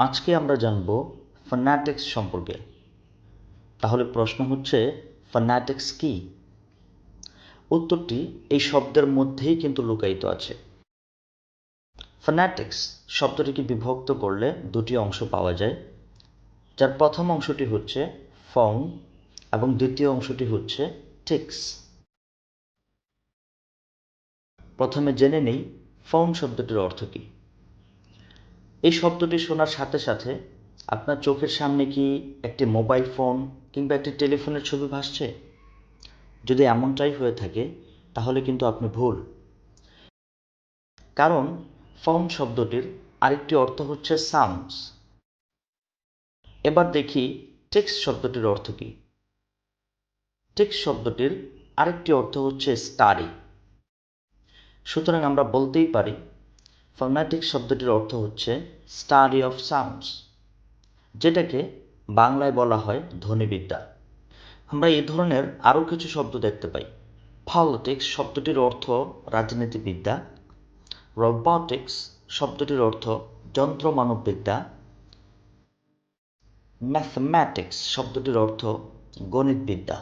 আজকে আমরা জানব ফোনেটিক্স সম্পর্কে। তাহলে প্রশ্ন হচ্ছে, ফোনেটিক্স কি? উত্তরটি এই শব্দের মধ্যেই কিন্তু লুকায়িত আছে। ফোনেটিক্স শব্দটিকে বিভক্ত করলে দুটি অংশ পাওয়া যায়, যার প্রথম অংশটি হচ্ছে ফোন এবং দ্বিতীয় অংশটি হচ্ছে টিক্স। প্রথমে জেনে নেই ফোন শব্দটির অর্থ কী। এই শব্দটি শোনার সাথে সাথে আপনার চোখের সামনে কি একটি মোবাইল ফোন কিংবা একটি টেলিফোনের ছবি ভাসছে? যদি এমনটাই হয়ে থাকে তাহলে কিন্তু আপনি ভুল। কারণ ফোন শব্দটির আরেকটি অর্থ হচ্ছে সাউন্ডস। এবার দেখি টেক্সট শব্দটির অর্থ কী। টেক্সট শব্দটির আরেকটি অর্থ হচ্ছে স্টাডি। সুতরাং আমরা বলতেই পারি ফোনেটিক্স শব্দটির অর্থ হচ্ছে স্টাডি অফ সাউন্ডস, যেটাকে বাংলায় বলা হয় ধ্বনিবিদ্যা। আমরা এই ধরনের আরও কিছু শব্দ দেখতে পাই। পলিটিক্স শব্দটির অর্থ রাজনীতিবিদ্যা। রোবটিক্স শব্দটির অর্থ যন্ত্র মানববিদ্যা। ম্যাথমেটিক্স শব্দটির অর্থ গণিতবিদ্যা।